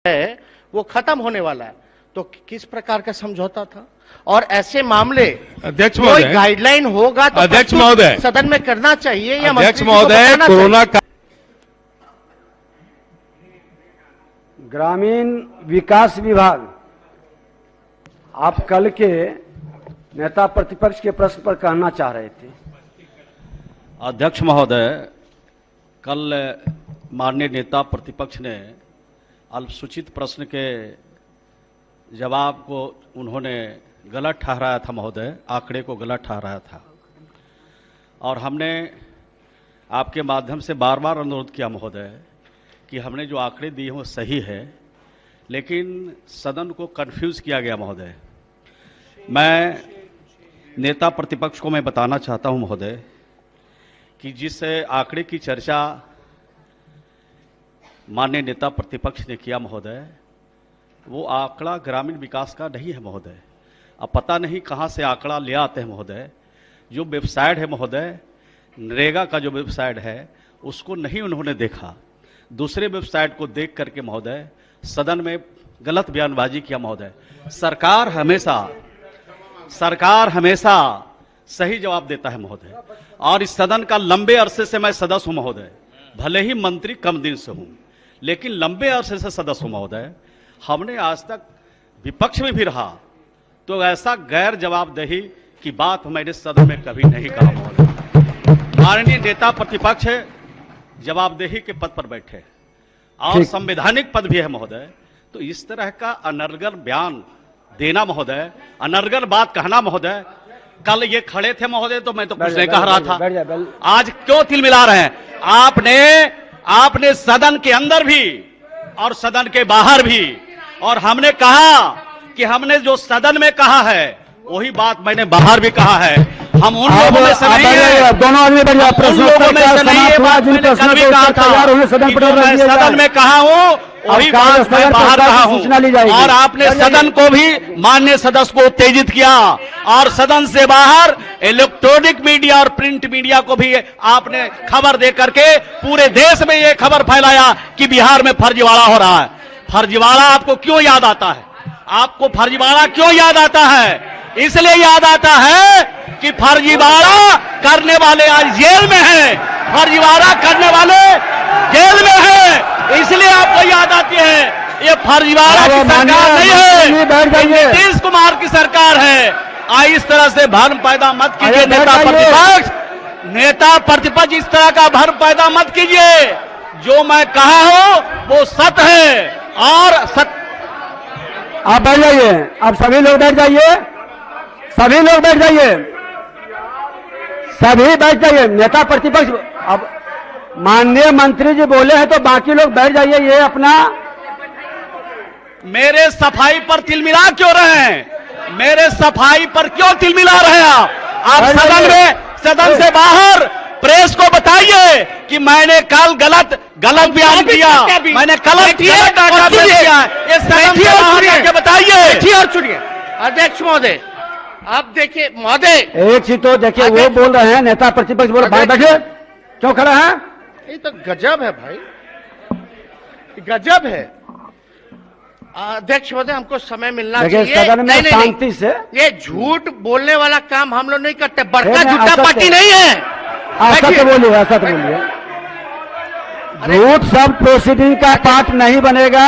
है वो खत्म होने वाला है, तो किस प्रकार का समझौता था? और ऐसे मामले अध्यक्ष कोई महोदय, गाइडलाइन होगा तो अध्यक्ष प्रस्तुत महोदय, सदन में करना चाहिए या अध्यक्ष मंत्री जी को महोदय, बताना कोरोना चाहिए? ग्रामीण विकास विभाग, आप कल के नेता प्रतिपक्ष के प्रश्न पर कहना चाह रहे थे। अध्यक्ष महोदय, कल माननीय नेता प्रतिपक्ष ने अल्पसूचित प्रश्न के जवाब को उन्होंने गलत ठहराया था महोदय, आंकड़े को गलत ठहराया था और हमने आपके माध्यम से बार बार अनुरोध किया महोदय कि हमने जो आंकड़े दिए वो सही है, लेकिन सदन को कंफ्यूज किया गया महोदय। मैं नेता प्रतिपक्ष को मैं बताना चाहता हूं महोदय कि जिस आंकड़े की चर्चा माननीय नेता प्रतिपक्ष ने किया महोदय, वो आंकड़ा ग्रामीण विकास का नहीं है महोदय। अब पता नहीं कहां से आंकड़ा ले आते हैं महोदय। जो वेबसाइट है महोदय, नरेगा का जो वेबसाइट है, उसको नहीं उन्होंने देखा, दूसरे वेबसाइट को देख करके महोदय सदन में गलत बयानबाजी किया महोदय। सरकार हमेशा सही जवाब देता है महोदय, और इस सदन का लंबे अरसे से मैं सदस्य हूं महोदय, भले ही मंत्री कम दिन से हूं, लेकिन लंबे अरसे से सदस्य हूं महोदय। हमने आज तक विपक्ष में भी रहा तो ऐसा गैर जवाबदेही की बात मैंने सदन में कभी नहीं कहा महोदय। माननीय नेता प्रतिपक्ष जवाबदेही के पद पर बैठे और संवैधानिक पद भी है महोदय, तो इस तरह का अनर्गल बयान देना महोदय, अनर्गल बात कहना महोदय। कल ये खड़े थे महोदय तो मैं तो कुछ नहीं कह रहा था, आज क्यों तिल मिला रहे हैं? आपने सदन के अंदर भी और सदन के बाहर भी, और हमने कहा कि हमने जो सदन में कहा है वही बात मैंने बाहर भी कहा है। हम उन लोगों में से नहीं है, दोनों आदमी बढ़िया उन लोगों में से नहीं है, बात मैंने कल भी कहा था सदन कि जो मैं सदन में कहा हूँ वही बात मैं बाहर कहा हूँ। और आपने सदन को भी, माननीय सदस्य को उत्तेजित किया, और सदन से बाहर इलेक्ट्रॉनिक मीडिया और प्रिंट मीडिया को भी आपने खबर दे करके पूरे देश में ये खबर फैलाया कि बिहार में फर्जीवाड़ा हो रहा है। फर्जीवाड़ा आपको क्यों याद आता है? आपको फर्जीवाड़ा क्यों याद आता है? इसलिए याद आता है कि फर्जीवाड़ा करने वाले आज जेल में हैं, फर्जीवाड़ा करने वाले जेल में हैं, इसलिए आपको याद आती है। ये फर्जीवाड़ा की सरकार नहीं है, नीतीश कुमार की सरकार है। इस तरह से भ्रम पैदा मत कीजिए नेता प्रतिपक्ष, इस तरह का भ्रम पैदा मत कीजिए। जो मैं कहा हूं वो सत्य है, और आप बैठ जाइए, आप सभी लोग बैठ जाइए, सभी लोग बैठ जाइए, सभी बैठ जाइए। नेता प्रतिपक्ष, अब माननीय मंत्री जी बोले हैं तो बाकी लोग बैठ जाइए। ये अपना, मेरे सफाई पर तिलमिला क्यों रहे हैं? मेरे सफाई पर क्यों तिलमिला रहे हैं आप सदन में? सदन से बाहर प्रेस को बताइए कि मैंने कल गलत बयान किया, मैंने गलत किया। ये सदन से बाहर जाके बताइए और सुनिए अध्यक्ष महोदय, आप देखिए महोदय, एक चीज तो देखिए, वो बोल रहे हैं नेता प्रतिपक्ष बोल रहे, बैठे क्यों खड़ा है? ये तो गजब है भाई, गजब है। अध्यक्ष महोदय, हमको समय मिलना चाहिए सदन में शांति से। ये झूठ बोलने वाला काम हम लोग नहीं करते, बड़का झूठा पार्टी नहीं है। ऐसा तो बोलिए, ऐसा तो बोलिए, झूठ सब प्रोसीडिंग का पार्ट नहीं बनेगा।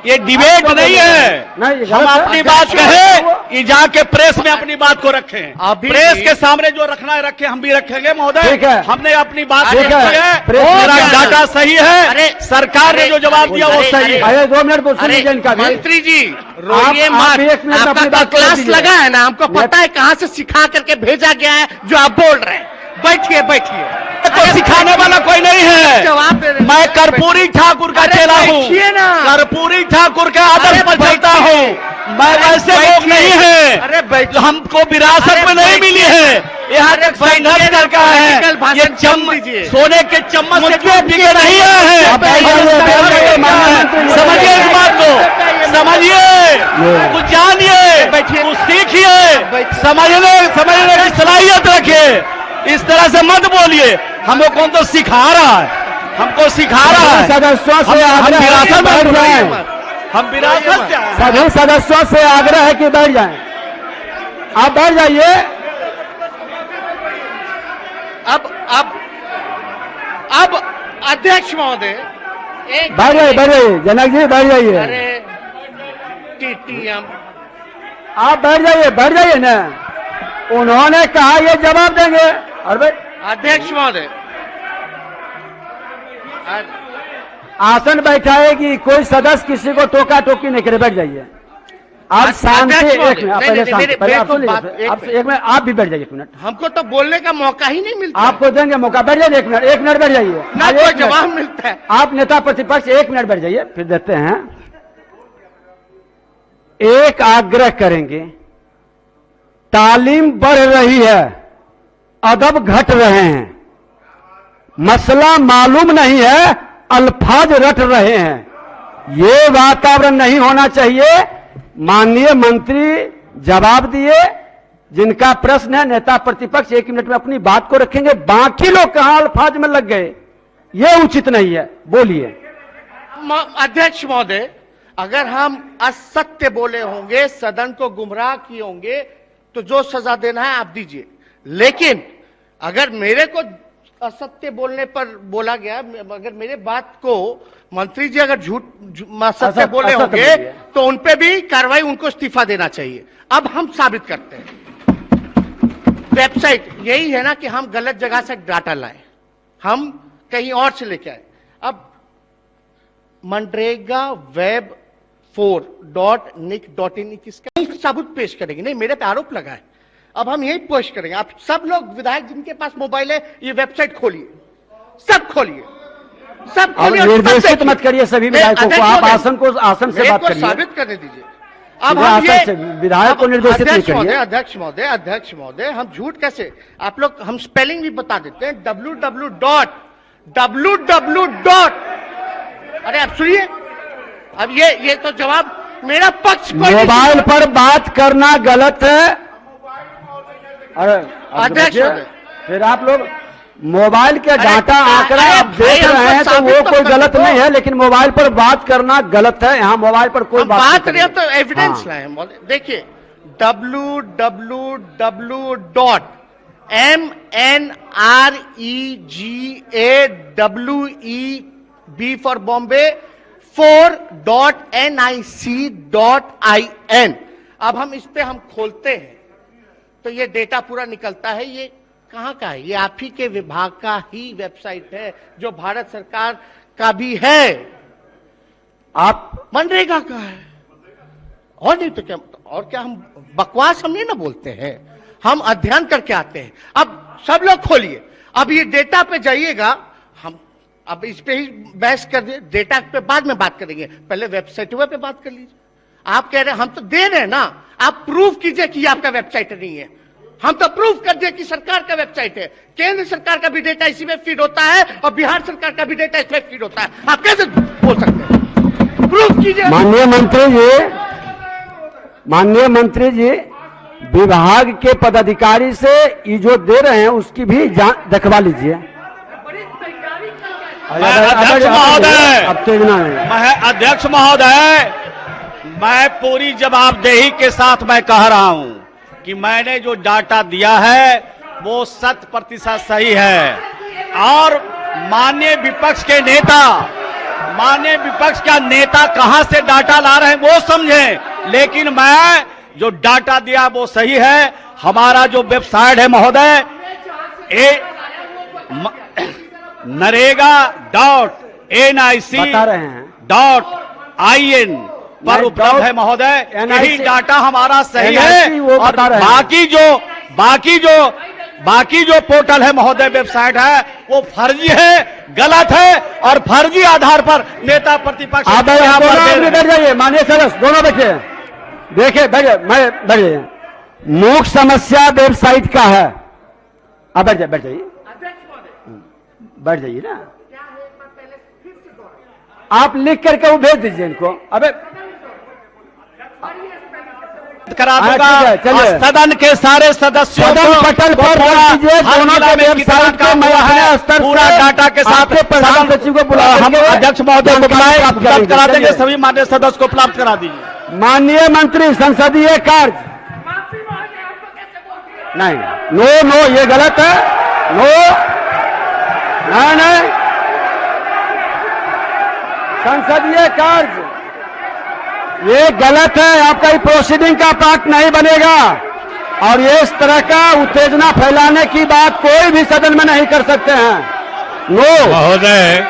ये डिबेट नहीं है। हम अपनी बात कहें कि जाके प्रेस में अपनी बात को रखें, प्रेस के सामने जो रखना है रखें, हम भी रखेंगे महोदय। हमने अपनी बात रखी है, मेरा डाटा सही है, अरे सरकार ने जो जवाब दिया वो सही है। अरे 2 मिनट बोल सुनिए इनका। मंत्री जी रोइए मत, आपका क्लास लगा है ना, हमको पता है कहाँ से सिखा करके भेजा गया है जो आप बोल रहे हैं। बैठिए तो सिखाने वाला कोई नहीं है। जवाब दे रहे, मैं कर्पूरी ठाकुर का चेला हूँ, कर्पूरी ठाकुर के आदर्श पर चलता हूँ। मैं वैसे लोग नहीं है, अरे हमको विरासत में नहीं मिली है, यहाँ तक संघर्ष करके है। ये सोने के चम्मच से क्यों टिके नहीं है? समझिए इस बात को, समझिए, कुछ जानिए, कुछ सीखिए, समझने की सलाहियत रखिए। इस तरह से मत बोलिए, हमको कौन तो सिखा रहा है। हमको सिखा रहा है। सदस्यों से हम आग्रह है कि विरासत में बैठ जाएं। हम विरासत से आए हैं। सभी सदस्यों से आग्रह है कि बैठ जाएं। आप बैठ जाइए। अब अध्यक्ष महोदय बैठ जाइए, बैठ जाइए जनक जी, बैठ जाइए। अरे टीटीएम, आप बैठ जाइए ना। उन्होंने कहा ये जवाब देंगे। अरे अध्यक्ष महोदय आसन बैठाएगी, कोई सदस्य किसी को टोका टोकी नहीं करे। बैठ जाइए आप शांति। एक मिनट, आप पहले शांति, पहले आप सुन लीजिए। एक मिनट, आप भी बैठ जाइए। एक मिनट, हमको तो बोलने का मौका ही नहीं मिलता। आपको देंगे मौका। बैठ जाइए, एक मिनट बैठ जाइए। ना कोई जवाब मिलता है। आप नेता प्रतिपक्ष 1 मिनट बैठ जाइए, फिर देते हैं। एक आग्रह करेंगे, तालीम बढ़ रही है, अदब घट रहे हैं, मसला मालूम नहीं है, अल्फाज रट रहे हैं। ये वातावरण नहीं होना चाहिए। माननीय मंत्री जवाब दिए। जिनका प्रश्न है नेता प्रतिपक्ष 1 मिनट में अपनी बात को रखेंगे। बाकी लोग कहां अल्फाज में लग गए, ये उचित नहीं है। बोलिए। अध्यक्ष महोदय, अगर हम असत्य बोले होंगे, सदन को गुमराह किए होंगे, तो जो सजा देना है आप दीजिए। लेकिन अगर मेरे को असत्य बोलने पर बोला गया, अगर मेरे बात को मंत्री जी अगर असत्य बोले होंगे, तो उनपे भी कार्रवाई, उनको इस्तीफा देना चाहिए। अब हम साबित करते हैं। वेबसाइट यही है ना कि हम गलत जगह से डाटा लाए, हम कहीं और से लेके आए। अब मनरेगा वेब 4.nic.in किसका सबूत पेश करेंगे? नहीं, मेरे पे आरोप लगा है। अब हम यही पेश करेंगे। आप सब लोग विधायक जिनके पास मोबाइल है, ये वेबसाइट खोलिए, सब खोलिए, सब खोलिए। निर्देशित मत करिए सभी विधायकों को। आप आसन से बात करिए, साबित करने दीजिए। अब हम ये विधायक को निर्देशित नहीं करिए। अध्यक्ष महोदय, हम झूठ कैसे? आप लोग, हम स्पेलिंग भी बता देते हैं। www. अरे आप सुनिए, अब ये तो जवाब मेरा पक्ष। मोबाइल पर बात करना गलत है। अरे अध्यक्ष, फिर आप लोग मोबाइल के डाटा आंकड़ा आप देख रहे हैं, तो वो कोई गलत नहीं है, लेकिन मोबाइल पर बात करना गलत है। यहाँ मोबाइल पर कोई बात नहीं, तो एविडेंस लाए। देखिए, www.mnregaWEB for Bombay 4.nic.in। अब हम इस पे हम खोलते हैं तो ये डेटा पूरा निकलता है। ये कहां का है? ये आप ही के विभाग का ही वेबसाइट है, जो भारत सरकार का भी है। आप मनरेगा का है, और नहीं तो क्या? और क्या हम बकवास हम नहीं ना बोलते हैं, हम अध्ययन करके आते हैं। अब सब लोग खोलिए, अब ये डेटा पे जाइएगा। हम अब इस पे ही बहस कर दिए, डेटा पे बाद में बात करेंगे, पहले वेबसाइट पे बात कर लीजिए। आप कह रहे हैं, हम तो दे रहे हैं ना, आप प्रूफ कीजिए कि ये आपका वेबसाइट नहीं है। हम तो प्रूफ कर दिए कि सरकार का वेबसाइट है। केंद्र सरकार का भी डेटा इसी में फीड होता है, और बिहार सरकार का भी डेटा इसमें फीड होता है। आप कैसे बोल सकते हैं? प्रूफ कीजिए। माननीय मंत्री जी, विभाग के पदाधिकारी से ये जो दे रहे हैं उसकी भी जांच दिखवा लीजिए। अध्यक्ष महोदय, अब तेजना है। अध्यक्ष महोदय, मैं पूरी जवाबदेही के साथ मैं कह रहा हूं कि मैंने जो डाटा दिया है वो 100% सही है। और माननीय विपक्ष का नेता कहां से डाटा ला रहे हैं वो समझें, लेकिन मैं जो डाटा दिया वो सही है। हमारा जो वेबसाइट है महोदय, NREGA.nic.in पर उपलब्ध है महोदय। यही डाटा हमारा सही है। और बाकी जो पोर्टल है महोदय, वेबसाइट है, वो फर्जी है, गलत है, और फर्जी आधार पर नेता प्रतिपक्ष बैठ जाइए। माननीय सदस्य दोनों बैठे, देखिए बैठिए। मुख्य समस्या वेबसाइट का है। आप बैठ जाइए ना। आप लिख करके वो भेज दीजिए इनको। अबे करा हाँ, दूंगा ठीक है, चलिए। और सदन के सारे सदस्यों सदन को पटल को पर पूरा रख दीजिए, हर दोनों जिला के में कितना वेबसाइट काम पे हुआ अपने है, स्तर पूरा से डाटा के साथ आपके प्रधान सचिव को बुला हम करके अध्यक्ष महोदय को जानकारी बुलाए, प्राप्त उपलब्ध करेंगे। करा देंगे, चलिए। सभी मान्य सदस्य को उपलब्ध करा दीजिए। माननीय मंत्री संसदीय कार्य, नहीं, नो ये गलत है, नो, नहीं, संसदीय कार्य ये गलत है, आपका ये प्रोसीडिंग का पार्ट नहीं बनेगा और ये इस तरह का उत्तेजना फैलाने की बात कोई भी सदन में नहीं कर सकते हैं। नो महोदय,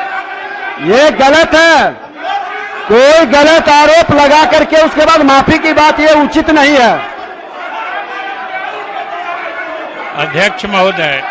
ये गलत है, कोई गलत आरोप लगा करके उसके बाद माफी की बात ये उचित नहीं है। अध्यक्ष महोदय,